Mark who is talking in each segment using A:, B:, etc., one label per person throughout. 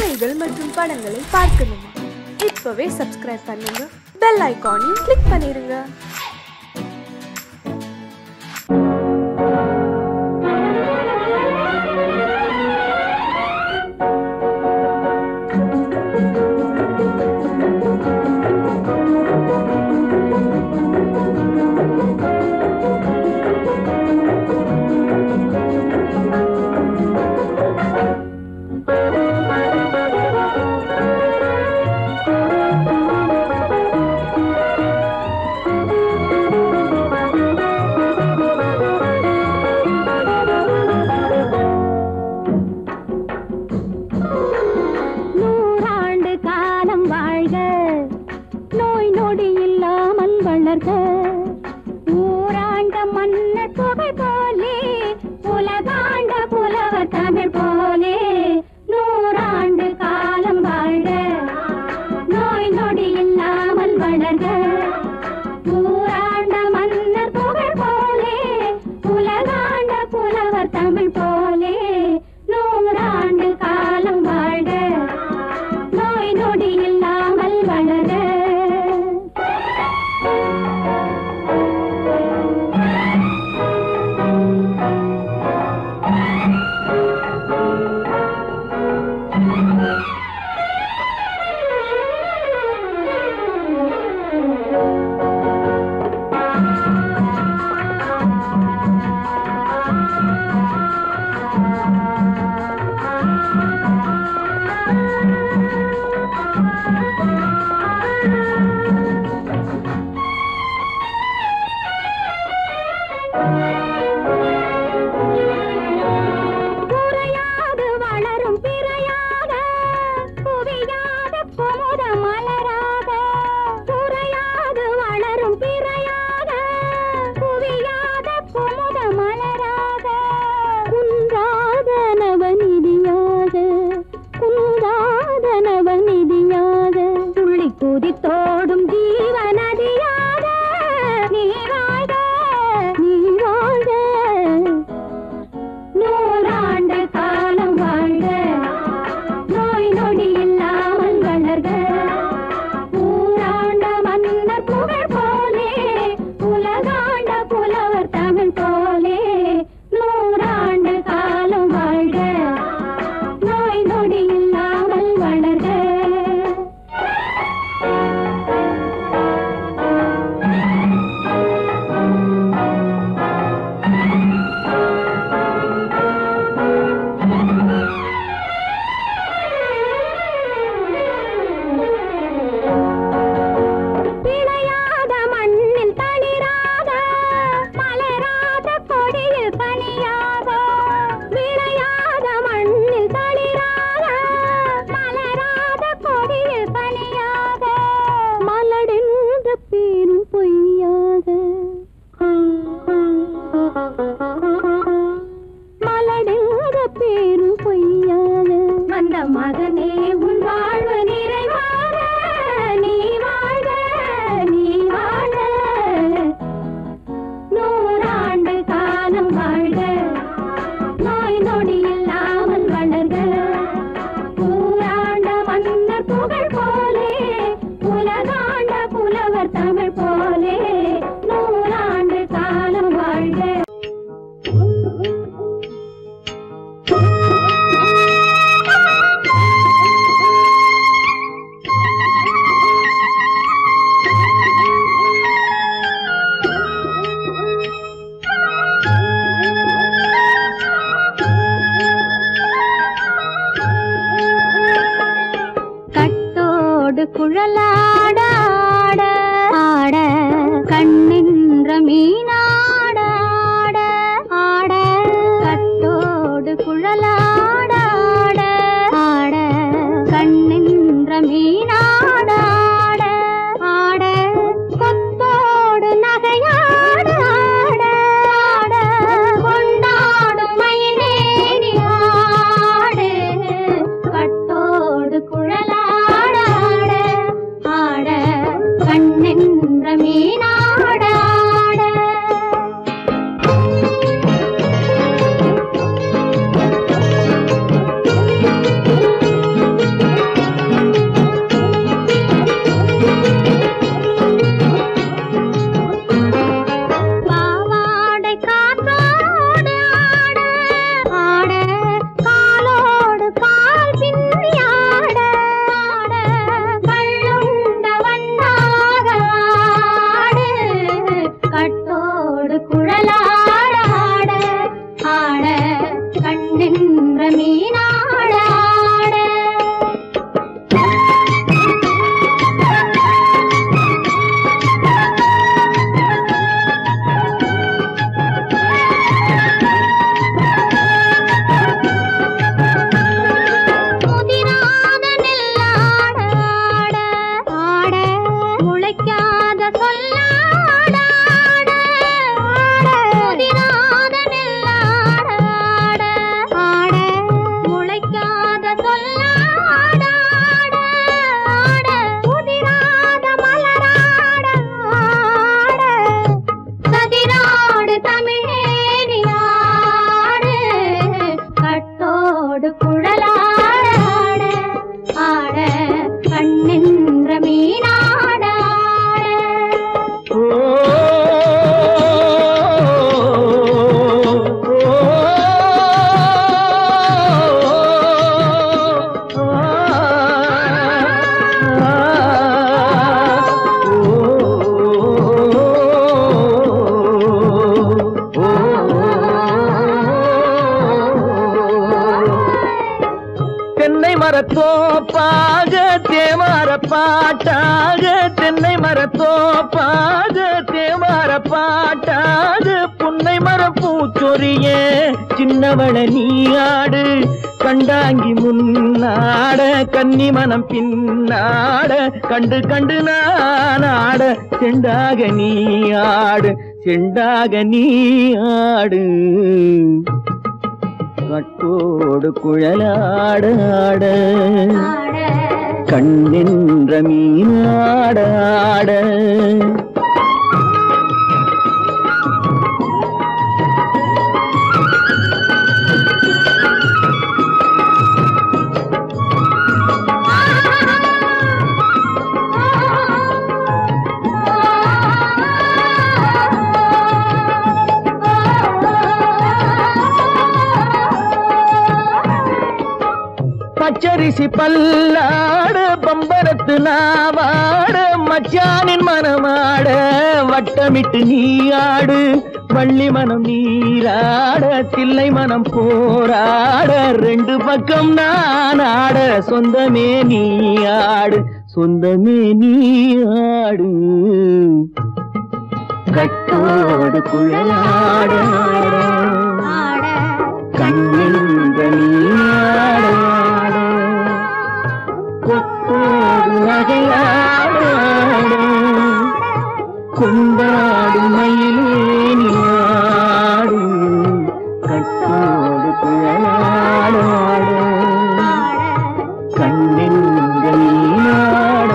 A: கதைகள் மற்றும் படங்களை பார்க்கணுமா? இப்பவே சப்ஸ்கிரைப் பண்ணுங்க, பெல் ஐகானையும் கிளிக் பண்ணிருங்க.
B: ஆட மரத்தோப்பாக தேவார பாட்டாக தென்னை மரத்தோப்பாக தேவார பாட்டாக புன்னை மரப்பூச்சொரிய சின்னவள நீயாடு கண்டாங்கி முன்னாட கன்னி மனம் பின்னாட கண்டு கண்டு நானாட செண்டாக நீயாடு செண்டாக நீயாடு கட்டோடு குழலாடாட கண்ணென்ற மீனாடாட பச்சரிசி பல்லாட பம்பரத்து நாவாட மச்சானின் மனமாட வட்டமிட்டு நீயாடு வள்ளி மனம் நீராட தில்லை மனம் போராட ரெண்டு பக்கம் நானாட சொந்தமே நீயாடு சொந்தமே நீயாடு கட்டோடு குழலாட கண்ணென்ற நீயாட கொத்தோடு நகையாட கொண்டாடு மயிலேனியாடு கட்டோடு குழலாட கண்ணென்ற நீயாட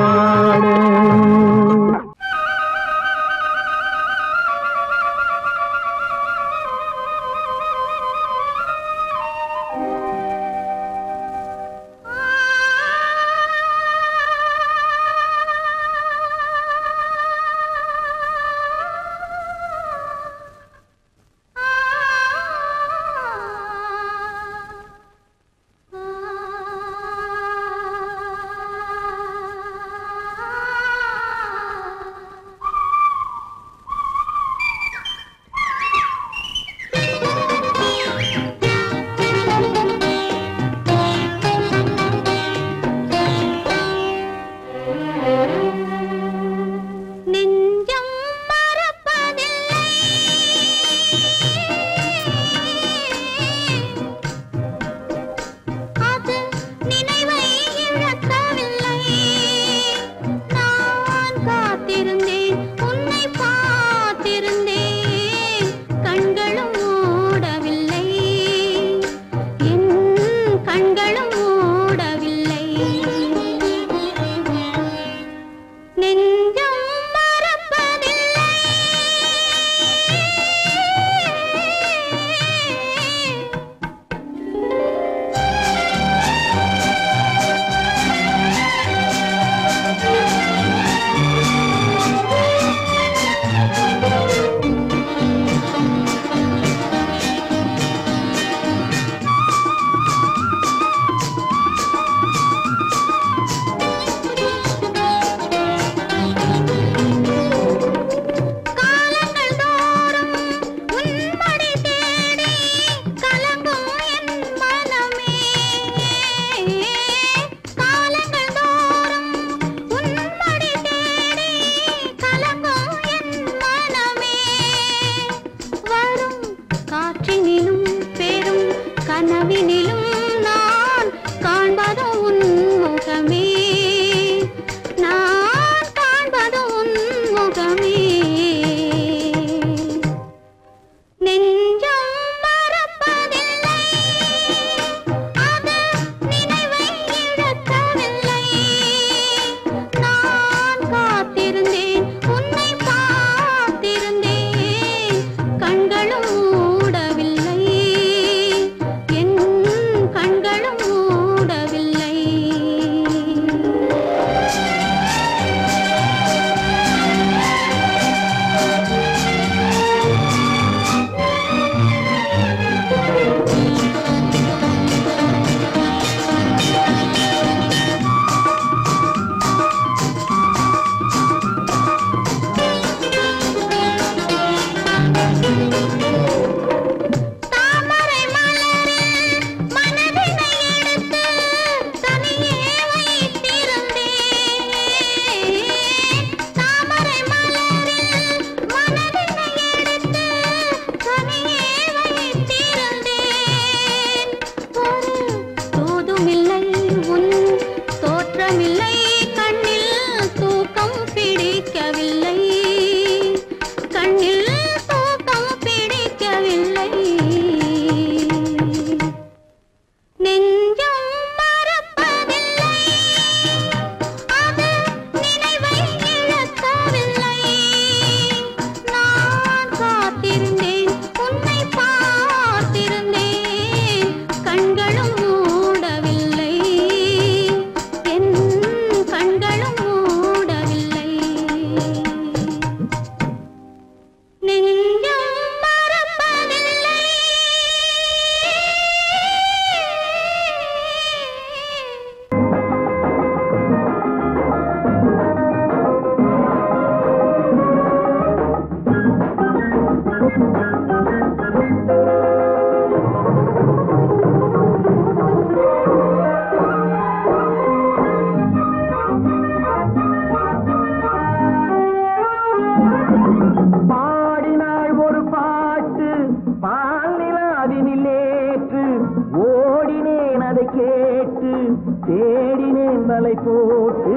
B: தேடினேன் வலை போட்டு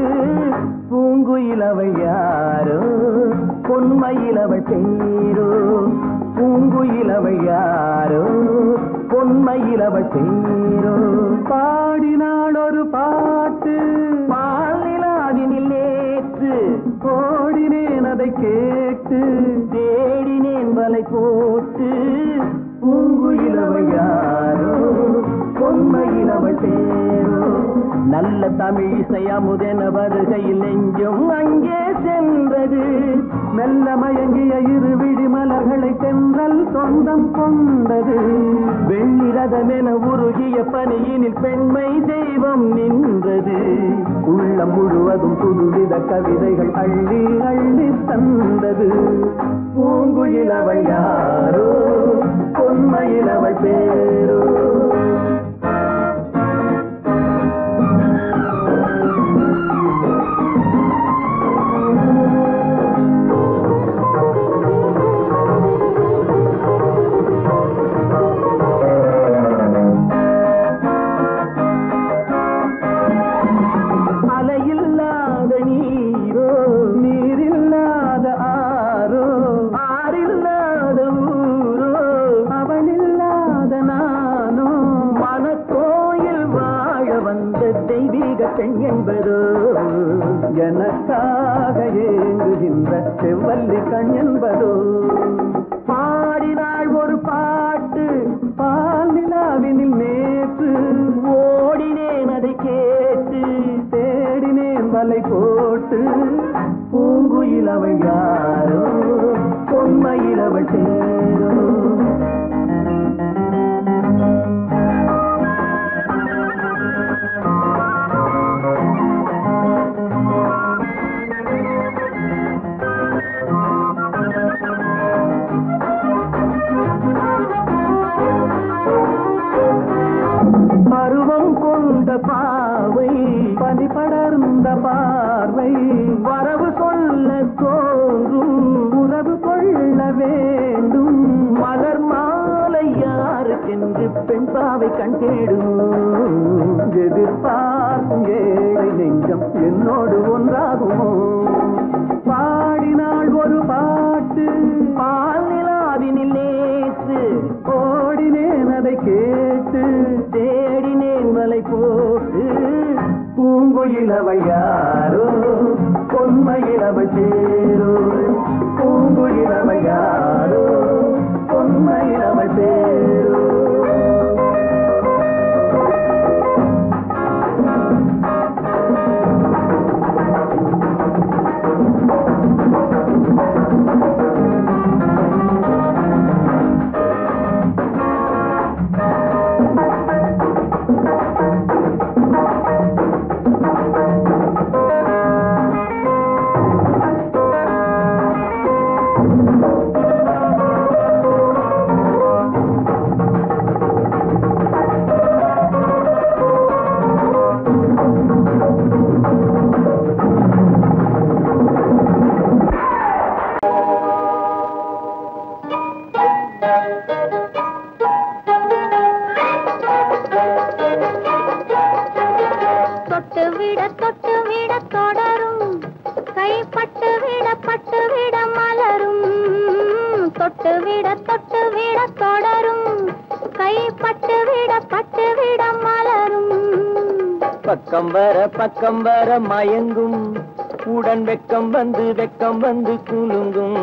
B: பூங்குயில் அவள் யாரோ பொன்மையில் அவள் பேரோ பூங்குயில் அவள் யாரோ பொன்மையில் அவள் பேரோ பாடினாள் ஒரு பாட்டு பாலிலாவினில் நேற்று ஓடினேன் அதை கேட்டு தேடினேன் வலை போட்டு பூங்குயில் அவள் யாரோ பொன்மையில் அவள் பேரோ நல்ல தமிழ் இசை அமுதென வருகையில் நெஞ்சும் அங்கே சென்றது மெல்ல மயங்கிய இரு விழி மலர்களை தென்றல் சொந்தம் கொண்டது வெள்ளிரதமென உருகிய பனியினில் பெண்மை தெய்வம் நின்றது உள்ளம் முழுவதும் புதுவித கவிதைகள் அள்ளி அள்ளி தந்தது பூங்குயில் அவள் யாரோ பொன்மையில் அவள் பேரோ எனக்காக ஏங்குகின்ற செவ்வல்லி கண் என்பதோ பாடினாள் ஒரு பாட்டு பால் நிலாவினில் நேற்று ஓடினேன் அதை கேட்டு தேடினேன் வலை போட்டு பூங்குயில் அவள் யாரோ பொன்மையில் அவள் தேரோ பருவம் கொண்ட பாவை பனி படர்ந்த பார்வை வரவு சொல்ல தோன்றும் உறவு கொள்ள வேண்டும் மலர் மாலை யாருக்கென்று பெண் பாவை கண் தேடும் எதிர்பார்க்கும் ஏழை நெஞ்சம் என்னோடு ஒன்றாகுமோ பாடினாள் ஒரு பாட்டு பால் நிலாவினில் நேற்று ஓடினேன் அதை கேட்டு தேடினேன் வலை போட்டு பூங்குயில் அவள் யாரோ பொன்மையில் அவள் சேரோ பூங்குயில் அவள் யாரோ பொன்மையில் அவள் சேரோ பக்கம் வர மயங்கும் உடன் வெக்கம் வந்து குலுங்கும்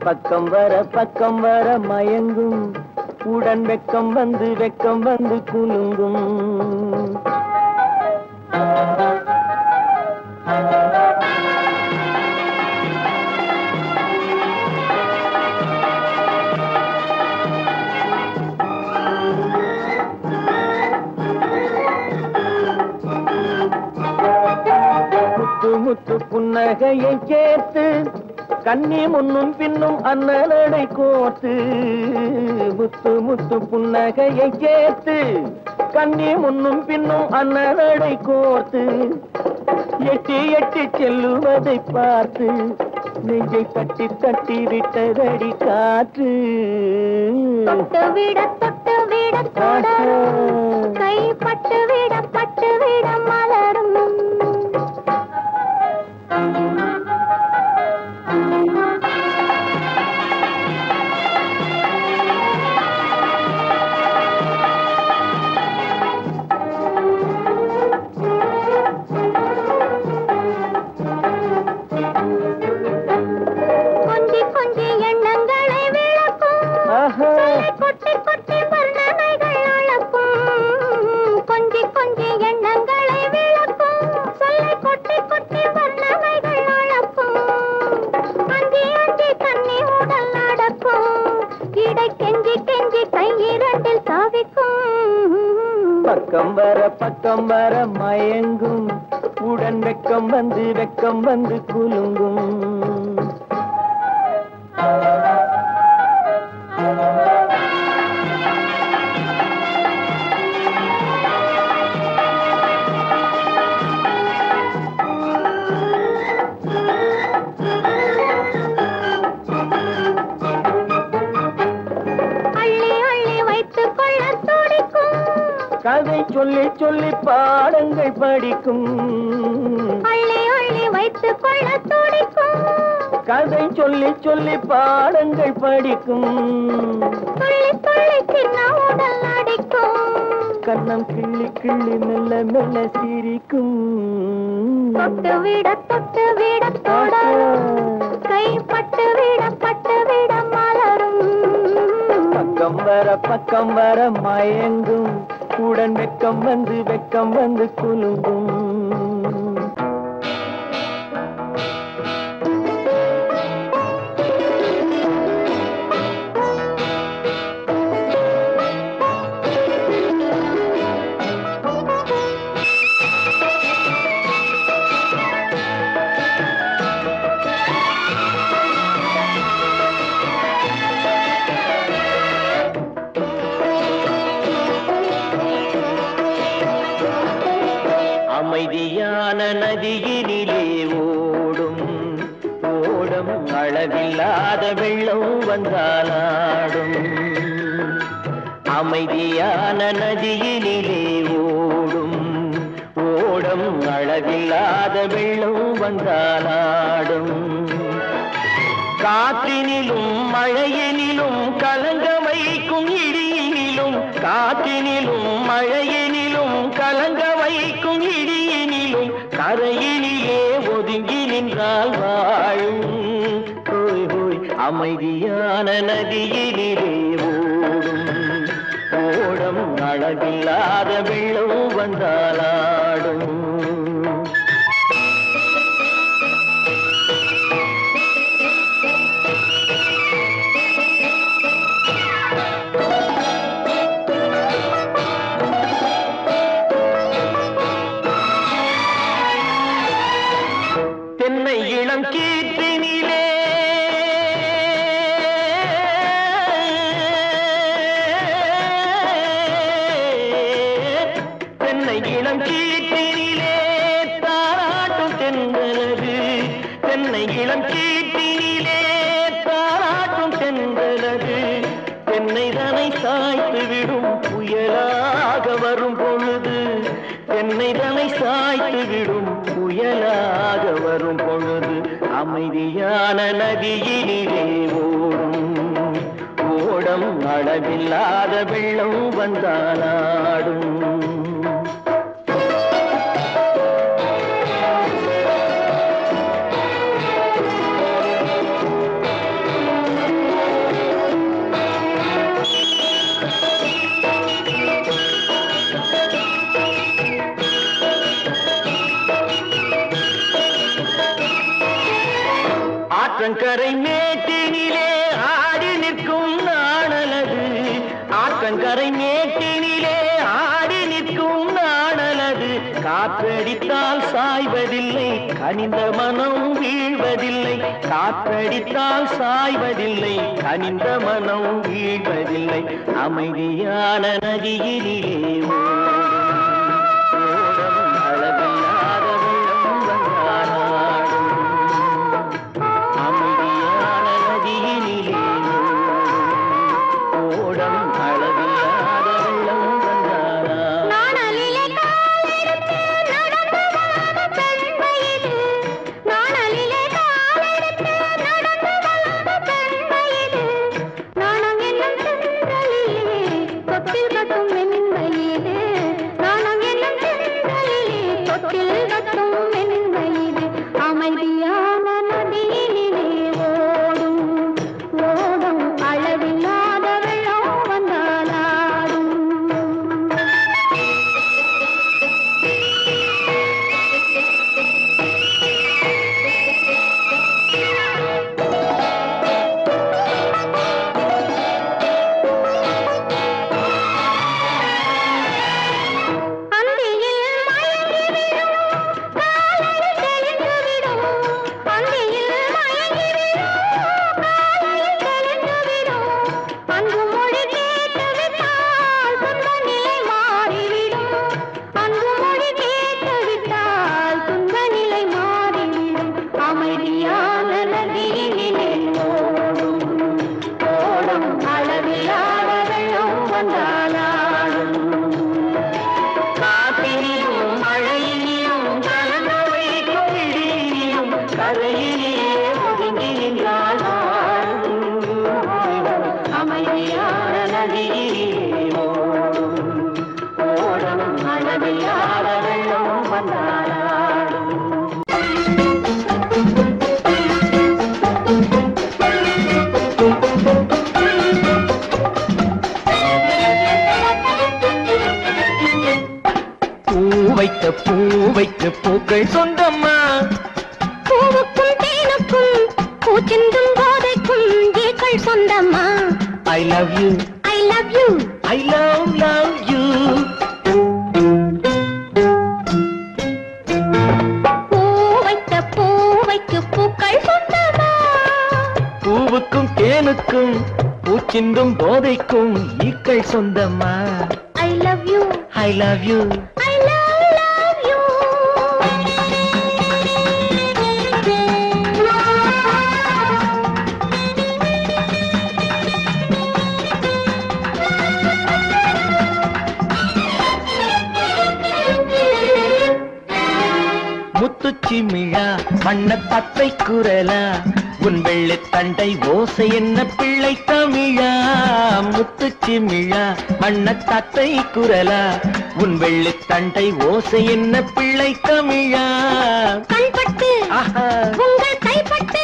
B: பக்கம் வர மயங்கும் உடன் வெக்கம் வந்து குலுங்கும் முத்து புன்னகையை சேர்த்து கண்ணி முன்னும் பின்னும் அண்ணலடை கோர்த்து முத்து புன்னகையை சேர்த்து கண்ணி முன்னும் பின்னும் அண்ணலடை கோர்த்து எட்டி எட்டி செல்லுவதை பார்த்து நெஞ்சை தட்டி தட்டி விட்டதடி காற்று தொட்டு விட கை பட்டு விட பக்கம் வர மயங்கும் உடன் வெக்கம் வந்து குலுங்கும் கதை சொல்லி சொல்லி பாடங்கள் படிக்கும்
C: அள்ளி அள்ளி வைத்துக் கொள்ள துடிக்கும்
B: கதை சொல்லி சொல்லி பாடங்கள் படிக்கும்
C: துள்ளி துள்ளி சின்ன உடல் அடிக்கும்
B: கண்ணம் கிள்ளி கிள்ளி மெல்ல மெல்ல சிரிக்கும்
C: தொட்டு விட தொட கை பட்டு விட மலரும்
B: பக்கம் வர மயங்கும் உடன் வெக்கம் வந்து குலுங்கும் அமைதியான நதியினிலே ஓடும் ஓடம் அளவில்லாத வெள்ளம் வந்தாலாடும் அமைதியான நதியினிலே ஓடும் ஓடம் அளவில்லாத வெள்ளம் வந்தாலாடும் காற்றினிலும் மழையினிலும் கலங்க வைக்கும் இடியினிலும் காற்றினிலும் மழையினிலும் கலங்க வைக்கும் இடியினிலும் கரையினிலே ஒதுங்கி நின்றால் வாழும் ஹோய் ஹோய் அமைதியான நதியினிலே ஓடும் ஓடம் அளவில்லாத வெள்ளம் வந்தாலாடும் தென்னை இளம் கீற்றினிலே தென்னை இளம் கீற்றினிலே தாராட்டும் தென்றலது தென்னை இளம் கீற்றினிலே தாராட்டும் தென்றலது தென்னை தனை சாய்த்து விடும் புயலாக வரும் பொழுது தென்னை தனை சாய்த்து விடும் புயலாக வரும் பொழுது அமைதியான நதியினிலே ஓடும் ஓடம் அளவில்லாத வெள்ளம் வந்தாலாடும் ஆற்றங்கரை மேட்டினிலே ஆடி நிற்கும் நாணலது ஆற்றங்கரை மேட்டினிலே ஆடி நிற்கும் நாணலது காற்றடித்தால் சாய்வதில்லை கனிந்த மனம் வீழ்வதில்லை காற்றடித்தால் சாய்வதில்லை கனிந்த மனம் வீழ்வதில்லை அமைதியான நதியினிலே ஓடும் அளவில்லாத வெள்ளம் வந்தாலாடும் அமைதியான நதியினிலே ஓடம் அளவில்லாத வெள்ளம் வந்தாலாடும்
C: நாணலிலே காலெடுத்து நடந்து வளர்ந்த பெண்மையிது நாணலிலே காலெடுத்து நடந்து வளர்ந்த பெண்மையிது நாணம் என்னும் செந்தலிலே தொட்டில் கட்டும் மென்மையிது நாணம் என்னும் செந்தலிலே தொட்டில் கட்டும் மென்மையிது அமைதியான நதியினிலே ஓடும் ஓடும் அளவில்லாத வெள்ளம் வந்தாலாடும் அந்தியில்
D: பூவைக்கு பூக்கள் சொந்தம்மா.
C: பூவுக்கும் தேனுக்கும் பூச்சிந்தும் போதைக்கும் ஏக்கள் சொந்தம்மா.
D: I love you,
C: I love you,
D: I love you.
C: பூவைக்கு பூக்கள் சொந்தமா.
D: பூவுக்கும் தேனுக்கும் பூச்சிந்தும் போதைக்கும் ஈக்கள் சொந்தம்மா.
C: I love you,
D: I love you,
C: I love you.
D: முத்துச்சிமிழா வண்ண தத்தை குரலா உன் வெள்ளி தண்டை ஓசை என்ன பிள்ளை தமிழா. முத்துச்சிமிழா வண்ண தத்தை குரலா உன் வெள்ளி தண்டை ஓசை என்ன பிள்ளை தமிழா.
C: கண்பட்டு உங்கள் கைப்பட்டு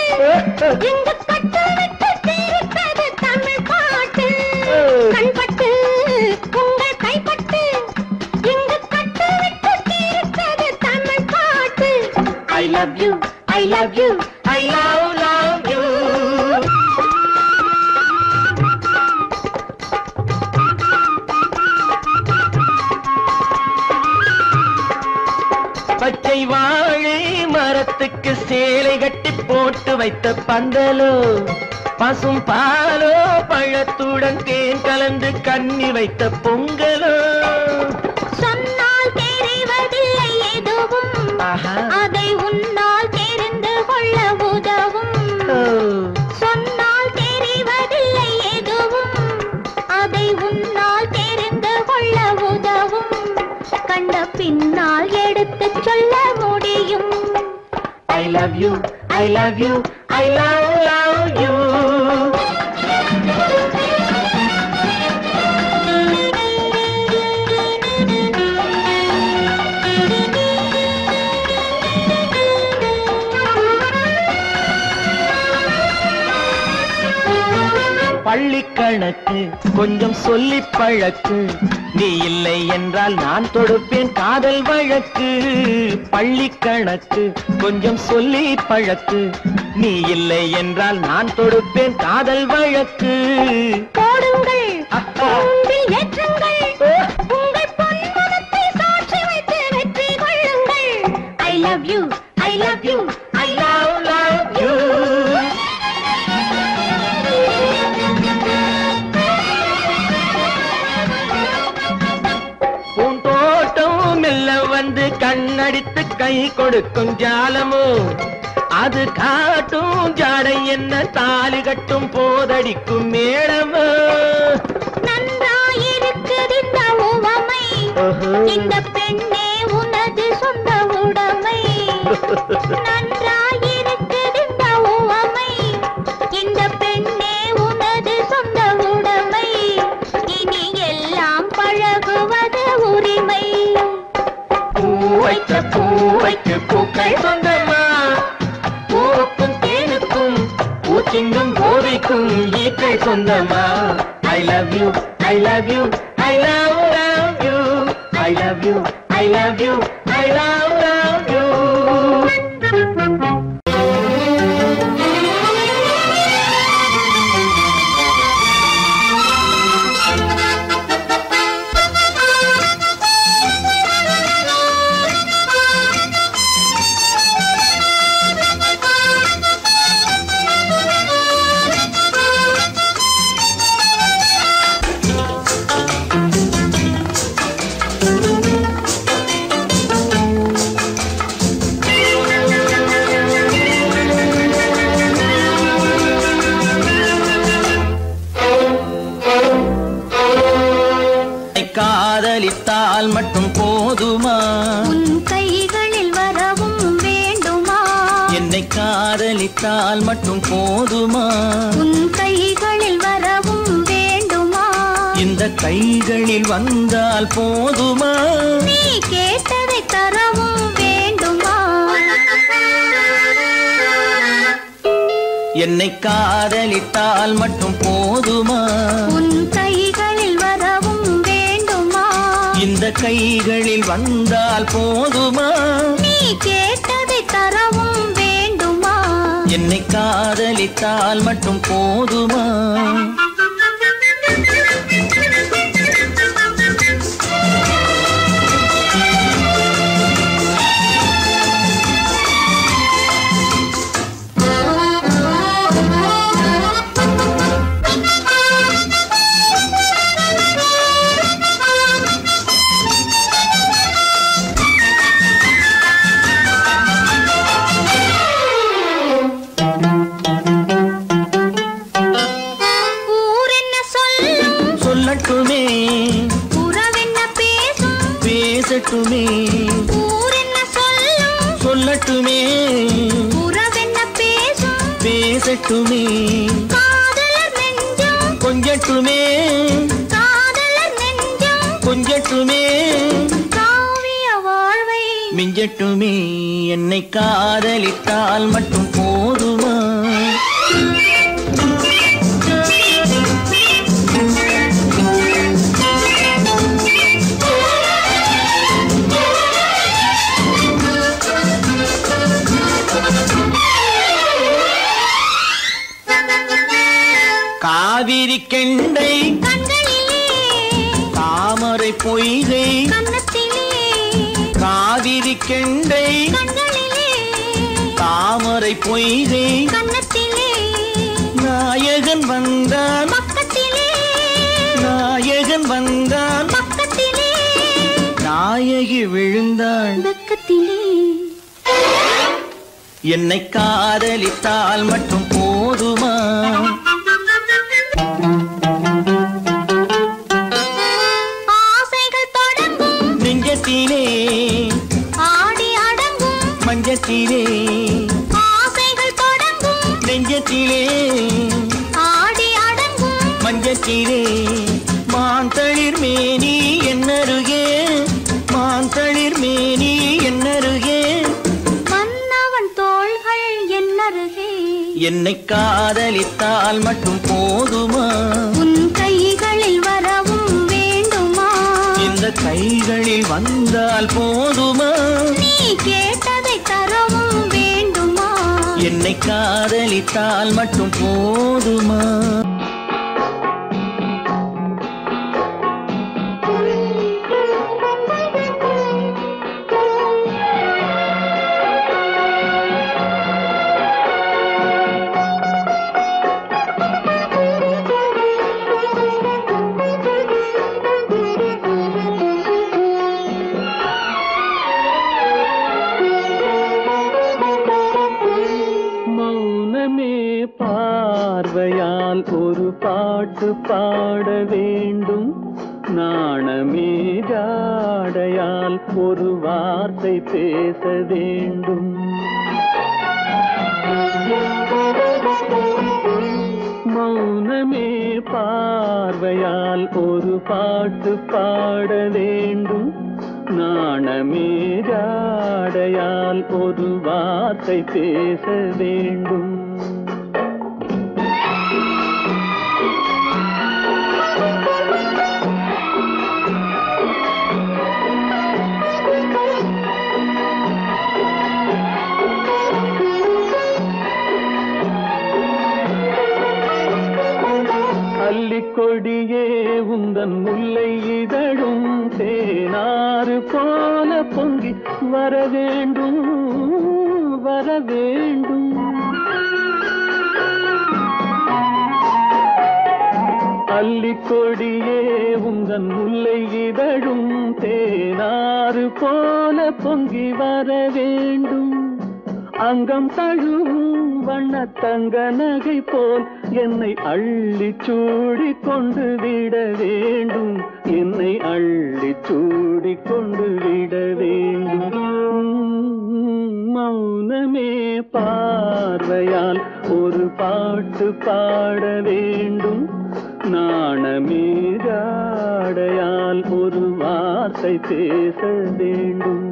C: எங்கு கட்டு விட்டு தீர்ப்பது தமிழ் பாட்டு. கண்பட்டு உங்கள் கைப்பட்டு எங்கு கட்டு விட்டு தீர்ப்பது தமிழ் பாட்டு.
D: I love you, I love you, I love you. பச்சை வாழை மரத்துக்கு சேலை கட்டி போட்டு வைத்த பந்தலோ பசும் பாலோ பழத்துடன் தேன் கலந்து கண்ணி வைத்த பொங்கலோ.
C: சொன்னால் தெரிவதில்லை எதுவும் அதை உன்னால் தெரிந்து கொள்ள உதவும். சொன்னால் தெரிவதில்லை எதுவும் அதை உன்னால் தெரிந்து கொள்ள உதவும். கண்ட பின்னால் எடுத்து சொல்ல முடியும்.
D: I love you, I love you, I love you. பள்ளி கணக்கு கொஞ்சம் சொல்லி பழக்கு, நீ இல்லை என்றால் நான் தொடுப்பேன் காதல் வழக்கு. பள்ளி கணக்கு கொஞ்சம் சொல்லி பழக்கு, நீ இல்லை என்றால் நான் தொடுப்பேன் காதல் வழக்கு.
C: போடுங்கள் அம்பில் ஏற்றுங்கள் உங்கள் பொன்மனத்தை சாட்சி வைத்து வெற்றி கொள்ளுங்கள். I love you, I love you,
D: I love you. பூந்தோட்டம் மெல்ல வந்து கண்ணடித்து கை கொடுக்கும் ஜாலமோ, அது காட்டும் ஜாடை என்ன தாலி கட்டும் போதடிக்கும் மேளமோ.
C: நன்றாயிருக்குது இந்த உவமை, இந்த பெண்ணே உனது சொந்த உடைமை. நன்றாயிருக்குது இந்த உவமை, இந்த பெண்ணே உனது சொந்த உடைமை. இனி எல்லாம் பழகுவது உரிமை.
D: பூவைக்கு பூக்கள் சொந்தமா, பூவுக்கும் தேனுக்கும் பூச்சிங்கும் போதைக்கும் ஈக்கள் சொந்தமா. I love you, I love you, I love you, I love you, I love you, I love you. காதலித்தால் மட்டும் போதுமா,
C: உன் கைகளில் வரவும் வேண்டுமா.
D: என்னை காதலித்தால் மட்டும் போதுமா,
C: உன் கைகளில் வரவும் வேண்டுமா.
D: இந்த கைகளில் வந்தால் போதுமா,
C: நீ கேட்டதை தரவும் வேண்டுமா.
D: என்னை காதலித்தால் மட்டும் போதுமா,
C: உன் கைகளில் வரவும் வேண்டுமா.
D: இந்த கைகளில் வந்தால் போதுமா?
C: நீ கேட்டதை தரவும் வேண்டுமா?
D: என்னை காதலித்தால் மட்டும் போதுமா? சொல்லட்டுமே
C: உறவென்ன பேசும்
D: பேசட்டுமே
C: ஊரென்ன சொல்லும்
D: சொல்லட்டுமே
C: உறவென்ன பேசும்
D: பேசட்டுமே
C: காதலர் நெஞ்சம்
D: கொஞ்சட்டுமே
C: காதலர் நெஞ்சம்
D: கொஞ்சட்டுமே
C: காவிய வாழ்வை
D: மிஞ்சட்டுமே. என்னை காதலித்தால் மட்டும் போதுமா? காவிரி கெண்டை
C: கண்களிலே
D: தாமரை பொய்கை
C: கன்னத்திலே
D: காவிரி கெண்டை
C: கண்களிலே
D: தாமரை பொய்கை
C: கன்னத்திலே
D: நாயகன் வந்தான்
C: பக்கத்திலே
D: நாயகன் வந்தான்
C: பக்கத்திலே
D: நாயகி விழுந்தாள்
C: பக்கத்திலே
D: என்னை காதலித்தால் மட்டும் போதுமா?
C: ஆசைகள் தொடங்கும்
D: நெஞ்சத்திலே
C: ஆடி அடங்கும்
D: மஞ்சத்திலே
C: ஆசைகள் தொடங்கும்
D: நெஞ்சத்திலே
C: ஆடி அடங்கும்
D: மஞ்சத்திலே மாந்தளிர் மேனி என்னருகே மாந்தளிர் மேனி என்னருகே
C: மன்னவன் தோள்கள் என்னருகே
D: என்னை காதலித்தால் மட்டும் போதுமா?
C: உன் கைகளில் வரவும் வேண்டுமா?
D: இந்த கைகளில் வந்தால் போதுமா?
C: நீ கேட்டதை தரவும் வேண்டுமா?
D: என்னை காதலித்தால் மட்டும் போதுமா? மௌனமே பார்வையால் ஒரு பாட்டு பாட வேண்டும், நாணமே ஜாடையால் ஒரு வார்த்தை பேச வேண்டும். மௌனமே பார்வையால் ஒரு பாட்டு பாட வேண்டும், நாணமே ஜாடையால் ஒரு வார்த்தை பேச வேண்டும். அல்லிக்கொடியே உந்தன் முல்லை இதழும் தேனாறு போல பொங்கி வர வேண்டும் வர வேண்டும். அல்லிக்கொடியே உந்தன் முல்லை இதழும் தேனாறு போல பொங்கி வர வேண்டும். அங்கம் தழுவும் வண்ண தங்க நகை போல் என்னை அள்ளி சூடி கொண்டு விட வேண்டும், என்னை அள்ளி சூடி கொண்டு விட வேண்டும். மௌனமே பார்வையால் ஒரு பாட்டு பாட வேண்டும், நாணமே ஜாடையால் ஒரு வார்த்தை பேச வேண்டும்.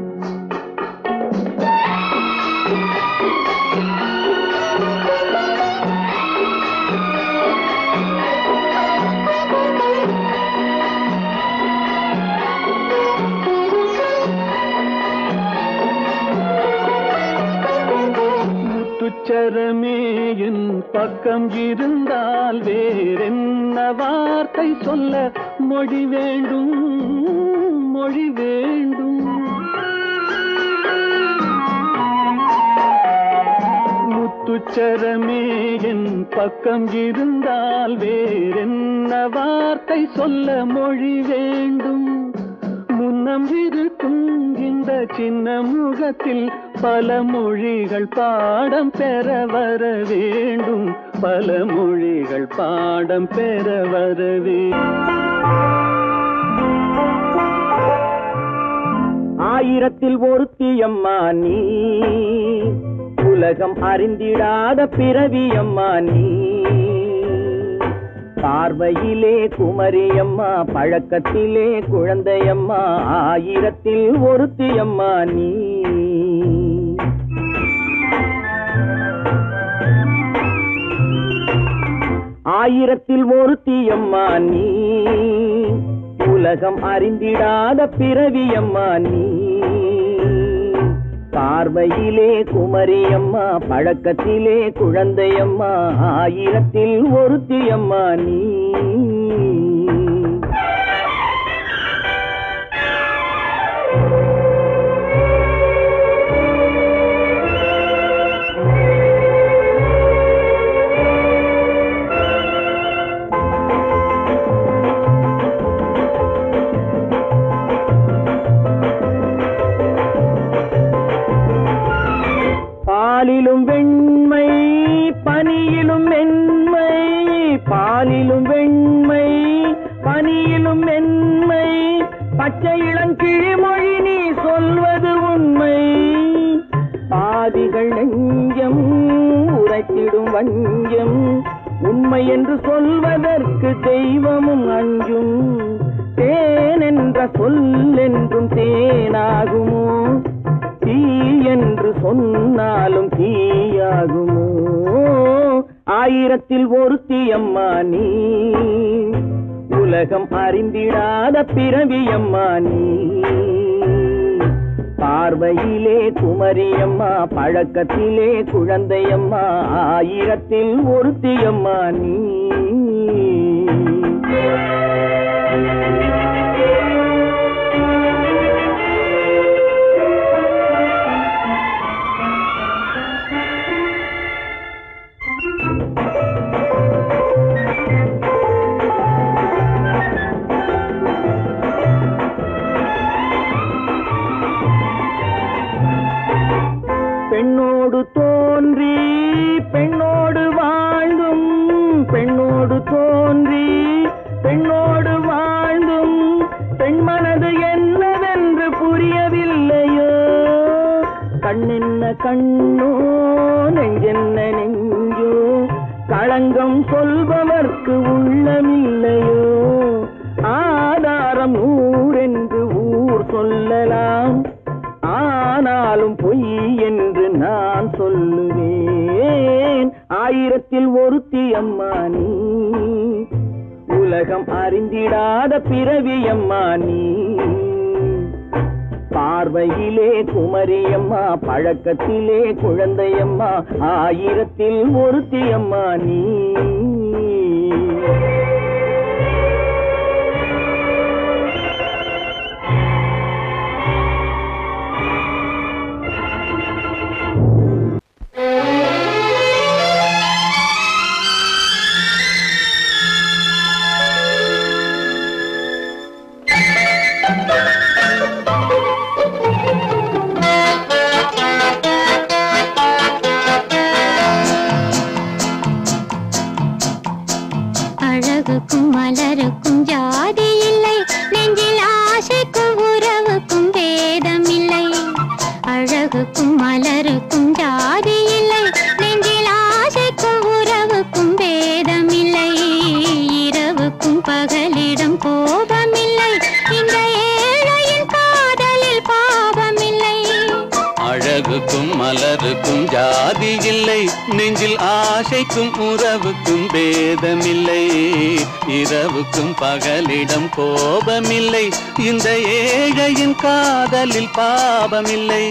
B: முத்துச்சரமே என் பக்கம் இருந்தால் வேறென்ன வார்த்தை சொல்ல மொழி வேண்டும் மொழி வேண்டும். முத்துச்சரமே என் பக்கம் இருந்தால் வேறென்ன வார்த்தை சொல்ல மொழி வேண்டும். முன்னம் இருக்கும் இந்த சின்ன முகத்தில் பல மொழிகள் பாடம் பெற வர வேண்டும். பல மொழிகள் பாடம் பெற வர வேண்டும்.
E: ஆயிரத்தில் ஒருத்தியம்மா நீ, உலகம் அறிந்திடாத பிறவியம்மா நீ. பார்வையிலே குமரியம்மா, பழக்கத்திலே குழந்தையம்மா, ஆயிரத்தில் ஒருத்தியம்மா நீ. ஆயிரத்தில் ஒருத்தியம்மா நீ, உலகம் அறிந்திடாத பிறவியம்மா நீ. பார்வையிலே குமரியம்மா, பழக்கத்திலே குழந்தையம்மா, ஆயிரத்தில் ஒருத்தியம்மா நீ. பாலிலும் வெண்மை பனியிலும் மென்மை, பாலிலும் வெண்மை பனியிலும் மென்மை, பச்சை இளங்கிழிமொழி நீ சொல்வது உண்மை. பாதிகள் நெஞ்சம் உரைத்திடும் வஞ்சம், உண்மை என்று சொல்வதற்கு தெய்வமும் அஞ்சும். தேன் என்ற சொல் என்றும் தேனாகுமோ, தீ என்று சொன்னாலும் தீயாகுமோ. ஆயிரத்தில் ஒருத்தியம்மா நீ, உலகம் அறிந்திடாத பிறவியம்மா நீ. பார்வையிலே குமரியம்மா, பழக்கத்திலே குழந்தையம்மா, ஆயிரத்தில் ஒருத்தியம்மா நீ. பெண்ணோடு தோன்றி பெண்ணோடு வாழ்ந்தும், பெண்ணோடு தோன்றி பெண்ணோடு வாழ்ந்தும், பெண் மனது என்னவென்று புரியவில்லையோ. கண்ணென்ன கண்ணோ, நெஞ்சென்ன நெஞ்சோ, களங்கம் சொல்பவர்க்கு உள்ளமில்லையோ. ஆதாரம் ஊரென்று ஊர் சொல்லலாம், ஆனாலும் பொய் என்று நான் சொல்லுவேன். ஆயிரத்தில் ஒருத்தியம்மா நீ, உலகம் அறிந்திடாத பிறவியம்மா நீ. பார்வையிலே குமரியம்மா, பழக்கத்திலே குழந்தையம்மா, ஆயிரத்தில் ஒருத்தியம்மா நீ.
C: அழகுக்கும் மலருக்கும் ஜாதி இல்லை, நெஞ்சில் ஆசைக்கும் உறவுக்கும் பேதமில்லை. அழகுக்கும் மலருக்கும் ஜாதி இல்லை, நெஞ்சில் ஆசைக்கும் உறவுக்கும் பேதமில்லை. இரவுக்கும் பகலிடம் கோபமில்லை, இந்த ஏழையின் காதலில் பாவமில்லை.
F: அழகுக்கும் மலருக்கும் ஜாதி இல்லை, நெஞ்சில் ஆசைக்கும் உறவுக்கும் பேதமில்லை. இரவுக்கும் பகலிடம் கோபமில்லை, இந்த ஏழையின் காதலில் பாவமில்லை.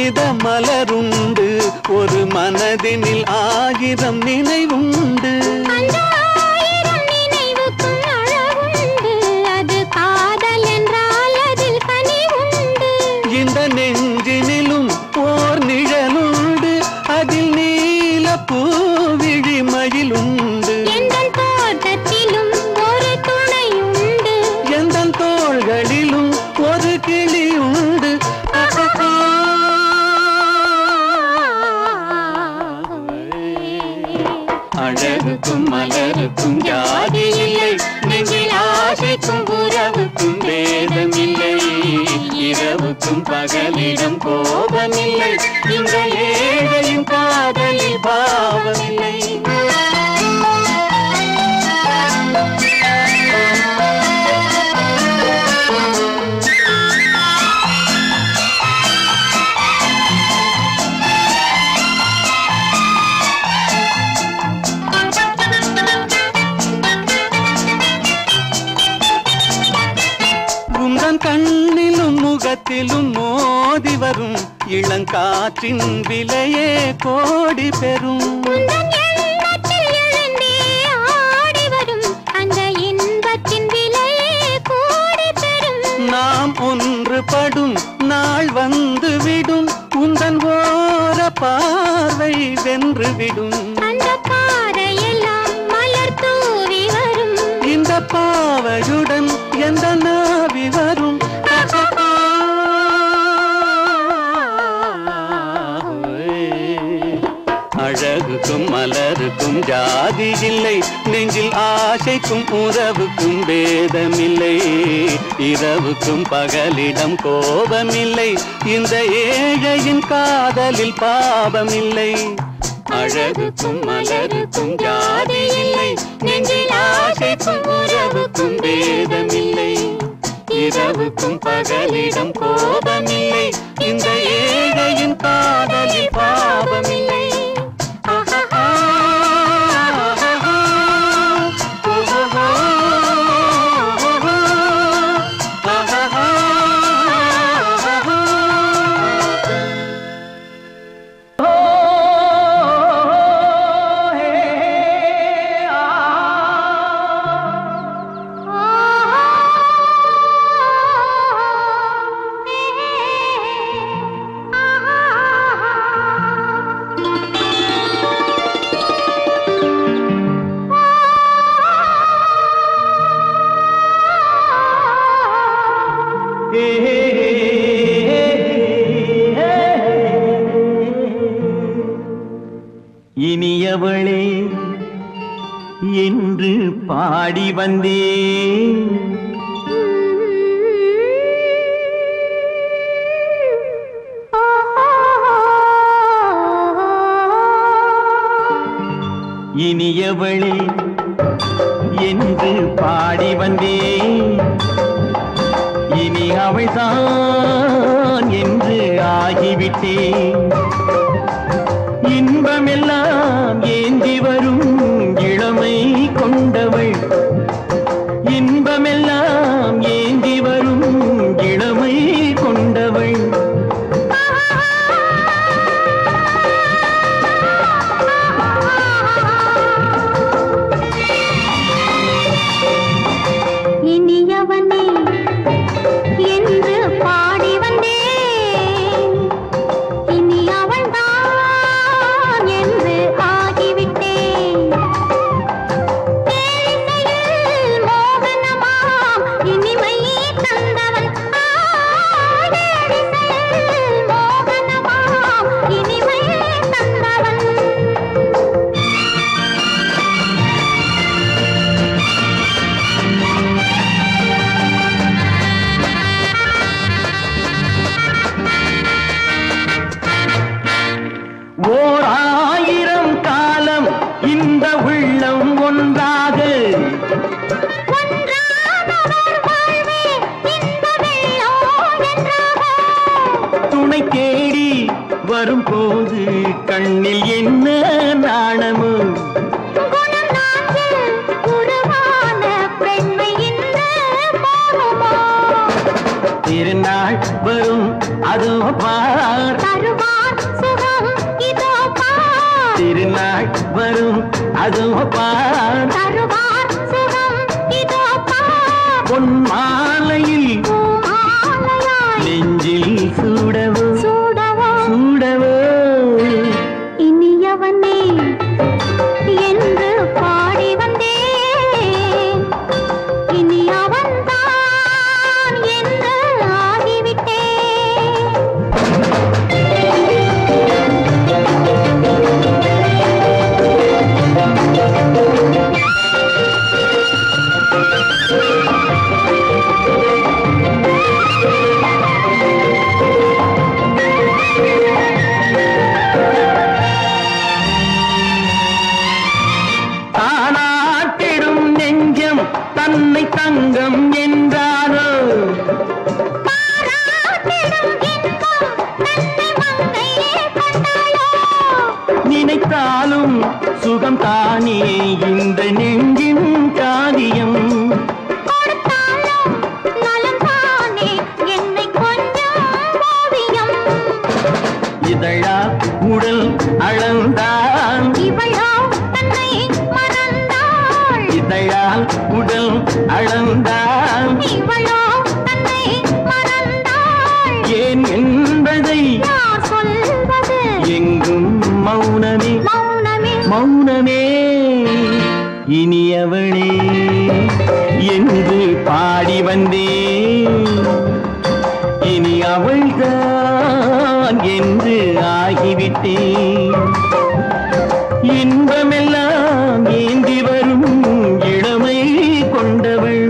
F: மனித மலருண்டு, ஒரு மனதினில் 1000 நினைவுண்டு.
C: அந்த 1000 நினைவுக்கும் அழகுண்டு, அது காதல் என்றால் அதில் கனிவுண்டு.
F: இந்த நெஞ்சினிலும் ஓர் நிழலுண்டு, அதில் நீல பூவிழி மயிலுண்டு.
C: எந்தன் தோட்டத்திலும் ஒரு துணையுண்டு,
F: எந்தன் தோள்களிலும் ஒரு கிளியுண்டு. அழகுக்கும் மலருக்கும் ஜாதி இல்லை, நெஞ்சில் ஆசைக்கும் உறவுக்கும் பேதமில்லை. இரவுக்கும் பகலிடம் கோபமில்லை, இந்த ஏழையின் காதலில் பாவமில்லை. கண்ணிலும் முகத்திலும் மோதி வரும் இளங்காற்றின் விலையே கோடி பெறும்.
C: உந்தன் எண்ணத்தில் எழுந்தே ஆடி வரும் அந்த இன்பத்தின் விலையே கோடி பெறும்.
F: நாம் ஒன்றுபடும் நாள் வந்து விடும், உந்தன் ஓர பார்வை வென்று விடும்.
C: அந்த பாறையெல்லாம் மலர் தூவி வரும்,
F: இந்த பாவையுடன் எந்த நாவி வரும். அழகுக்கும் மலருக்கும் ஜாதி இல்லை, நெஞ்சில் ஆசைக்கும் உறவுக்கும் பேதமில்லை. இரவுக்கும் பகலிடம் கோபமில்லை, இந்த ஏழையின் காதலில் பாவமில்லை. அழகுக்கும் மலருக்கும் ஜாதி இல்லை, நெஞ்சில் ஆசைக்கும் உறவுக்கும் பேதமில்லை. இரவுக்கும் பகலிடம் கோபமில்லை, இந்த ஏழையின் காதலில் பாவமில்லை.
E: இனியவளே என்று பாடி வந்தேன், இனியவளே என்று பாடி வந்தேன். இனி அவள்தான் என்று ஆகிவிட்டேன். இன்பமெல்லாம் ஏந்தி வரும் இளமை கொண்டவள், இன்பமெல்லாம் ஏந்தி வரும் இளமை கொண்டவள்.
C: இனியவனே என்று பாடி வந்தேன், இனி அவள்தான் என்று ஆகிவிட்டேன்.
E: அதோ பார்
C: தருவார் சுகம் இதோ பார்
E: திருநாள் வரும் அதோ பார்
C: தருவார் சுகம் இதோ பார்
E: பொன் மாலையில்
C: பூமாலையாய்
E: நெஞ்சில் சூடவோ
C: சூடவோ
E: சூடவோ
C: இனியவனே என்று பாடி வந்தேன் இனி அவன்தான் என்று ஆகிவிட்டேன்
E: தானாட்டிடும் நெஞ்சம் தன்னை தங்கம் என்றாரோ
C: பாராட்டிடும் இன்பம் தன்னை மங்கையே கண்டாளோ
E: நினைத்தாலும் சுகம் தானே இந்த நெஞ்சின் காரியம்
C: கொடுத்தாலும் நலம் தானே என்னை கொஞ்சம் ஓவியம்
E: இதழா உடல் அளந்தான்
C: இவளோ தன்னை மறந்தாள்
E: இதழால் உடல் அளந்தான்
C: இவளோ தன்னை மறந்தாள்
E: ஏன் என்பதை
C: யார் சொல்வது
E: எங்கும் மௌனமே
C: மௌனமே
E: மௌனமே இனியவளே என்று பாடி வந்தேன் இனி அவள்தான் என்று ஆகிவிட்டேன் இன்பமெல்லாம் ஏந்தி வரும் இளமை கொண்டவள்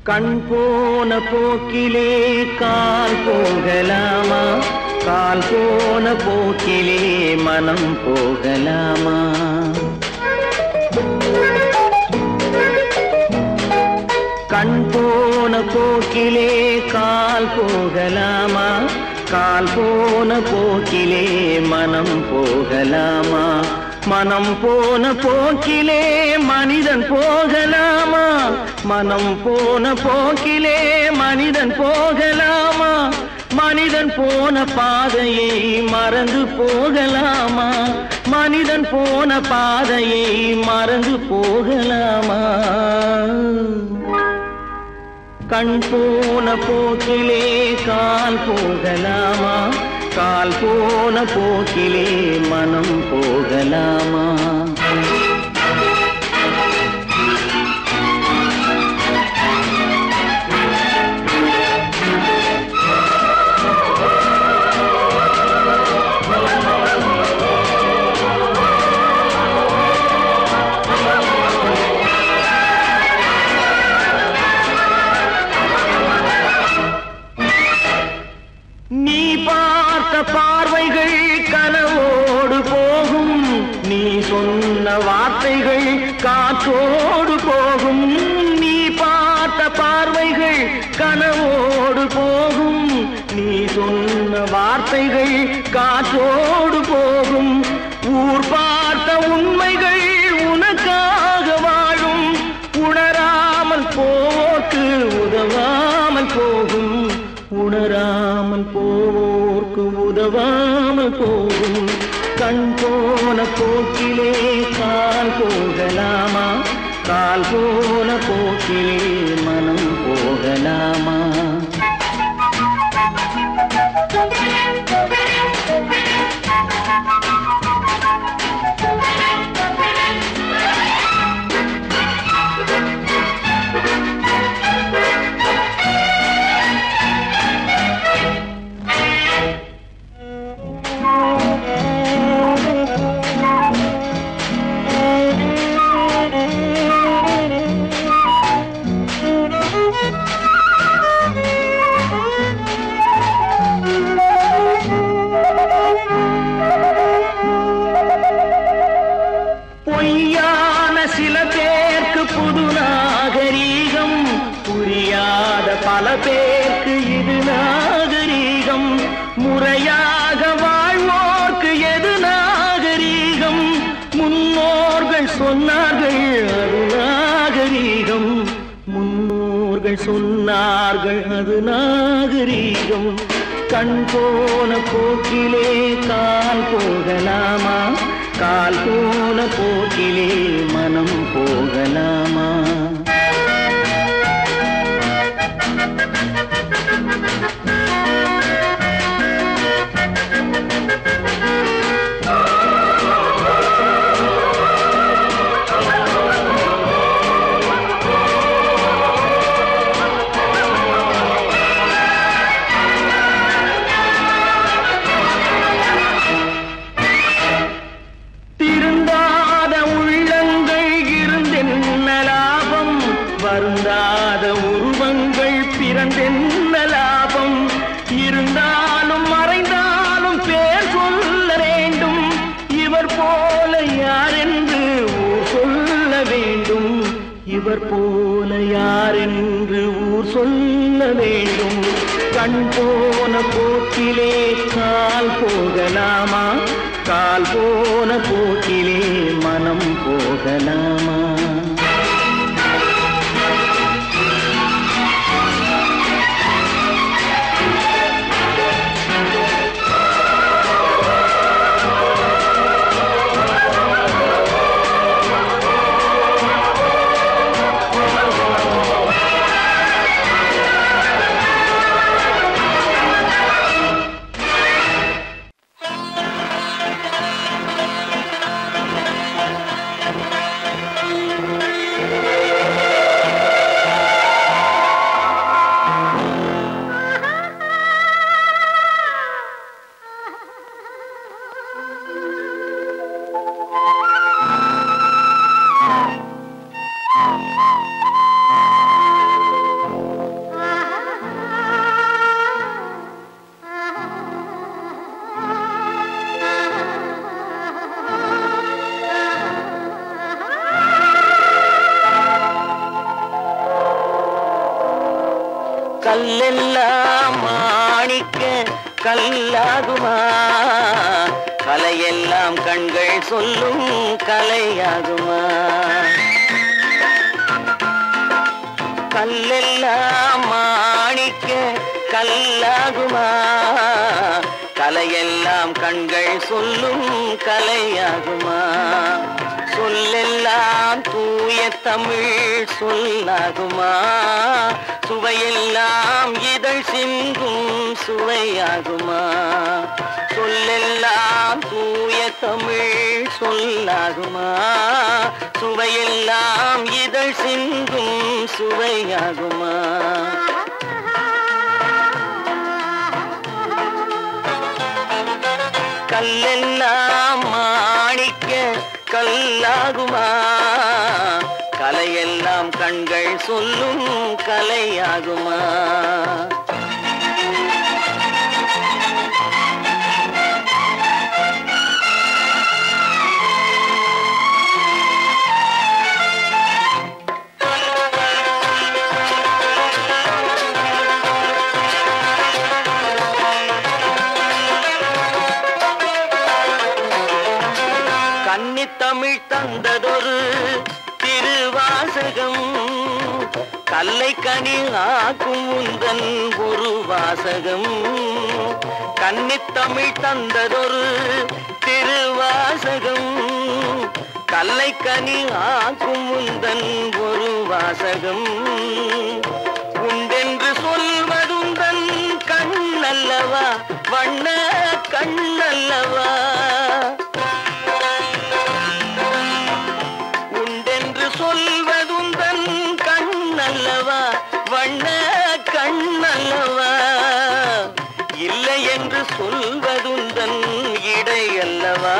E: கண் போன போக்கிலே கால் போகலாமா கால் போன போக்கிலே மனம் போகலாமா கண் போன போக்கிலே கால் போகலாமா கால் போன போக்கிலே மனம் போகலாமா மனம் போன போக்கிலே மனிதன் போகலாமா மனம் போன போக்கிலே மனிதன் போகலாமா மனிதன் போன பாதையை மறந்து போகலாமா மனிதன் போன பாதையை மறந்து போகலாமா கண் போன போக்கிலே கால் போகலாமா கால் போன போக்கிலே மனம் போகலாமா நீ பார்த்த பார்வைகள் கனவோடு போகும் நீ சொன்ன வார்த்தைகள் காற்றோடு போகும் நீ பார்த்த பார்வைகள் கனவோடு போகும் நீ சொன்ன வார்த்தைகள் காற்றோடு போகும் ஊர் பார்த்த உண்மைகள் உனக்காக வாழும் உணராமல் போக்கு உதவாமல் போகும் உணராமல் போவோர்க்கு உதவாமல் போகும் கண் போன போக்கிலே கால் போகலாமா கால் போன போக்கிலே மனம் போகலாமா பொய்யான சில பேருக்கு புது நாகரீகம் புரியாத பல பேருக்கு இது நாகரீகம் முறையாக வாழ்வோர்க்கு எது நாகரீகம் முன்னோர்கள் சொன்னார்கள் அது நாகரீகம் முன்னோர்கள் சொன்னார்கள் அது நாகரீகம் கண் போன போக்கிலே கால் போகலாமா கால் போன போக்கிலே மனம் போகலாமா வருந்தாத உருவங்கள் பிறந்தென்ன லாபம் இருந்தாலும் மறைந்தாலும் பேர் சொல்ல வேண்டும் இவர் போல யாரென்று ஊர் சொல்ல வேண்டும் இவர் போல யாரென்று ஊர் சொல்ல வேண்டும் கண் போன போக்கிலே கால் போகலாமா கால் போன போக்கிலே மனம் போகலாமா கல்லெல்லாம் மாணிக்க கல்லாகுமா கலையெல்லாம் கண்கள் சொல்லும் கலையாகுமா கல்லெல்லாம் மாணிக்க கல்லாகுமா கலையெல்லாம் கண்கள் சொல்லும் கலையாகுமா சொல்லெல்லாம் தூய தமிழ் சொல்லாகுமா சுவையெல்லாம் இதழ் சிந்தும் சுவையாகுமா சொல்லெல்லாம் தூய தமிழ் சொல்லாகுமா சுவையெல்லாம் இதழ் சிந்தும் சுவையாகுமா கல்லெல்லாம் மாணிக்க கல்லாகுமா கலையெல்லாம் கண்கள் சொல்லும் கலையாகுமா கன்னித்தமிழ் தந்ததொரு திருவாசகம் கல்லை கனி ஆக்கும் உந்தன் ஒரு வாசகம் கன்னித்தமிழ் தந்ததொரு திருவாசகம் கல்லை கனி ஆக்கும் உந்தன் ஒரு வாசகம் உண்டென்று சொல்வதுந்தன் கண்ணல்லவா வண்ண கண்ணல்லவா உண்டென்று சொல்வதுந்தன் கண்ணல்லவா வண்ண கண்ணல்லவா இல்லை என்று சொல்வதுந்தன் இடை அல்லவா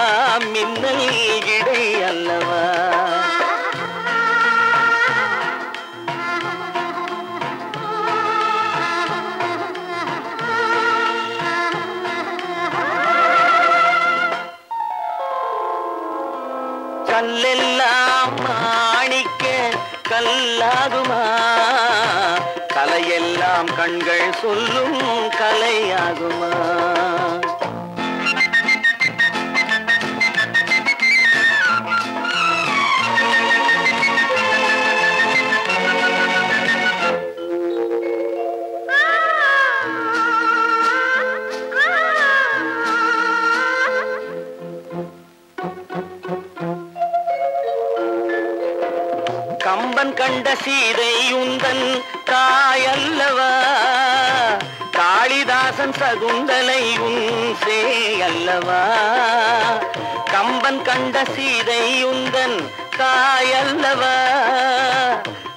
E: மின்னல் இடை அல்லவா கல்லெல்லாம் மாணிக்க கல்லாகுமா கலையெல்லாம் கண்கள் சொல்லும் கலையாகுமா கம்பன் கண்ட சீதை உந்தன் தாயல்லவா காளிதாசன் சகுந்தலை உன் சேயல்லவா கம்பன் கண்ட சீதை உந்தன் தாயல்லவா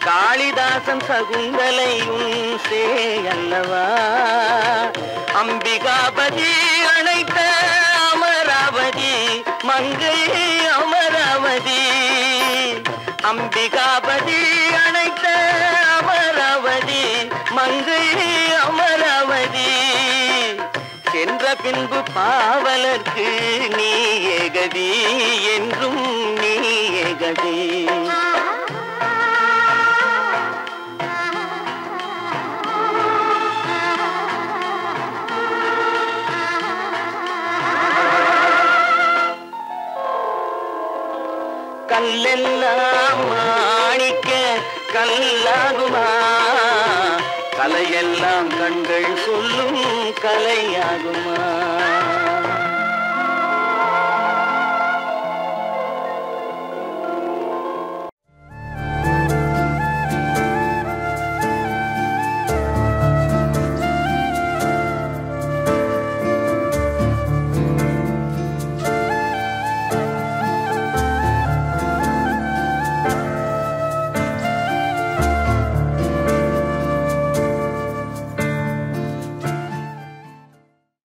E: காளிதாசன் சகுந்தலை உன் சேயல்லவா அம்பிகாபதி அழைத்த அமராவதி மங்கை அமராவதி அம்பிகாபதி அழைத்த அமராவதி மங்கை அமராவதி சென்ற பின்பு பாவலர்க்கு நீ ஏகதி என்றும் நீ ஏகதி கல்லெல்லாம் மாணிக்க கல்லாகுமா கலையெல்லாம் கண்கள் சொல்லும் கலையாகுமா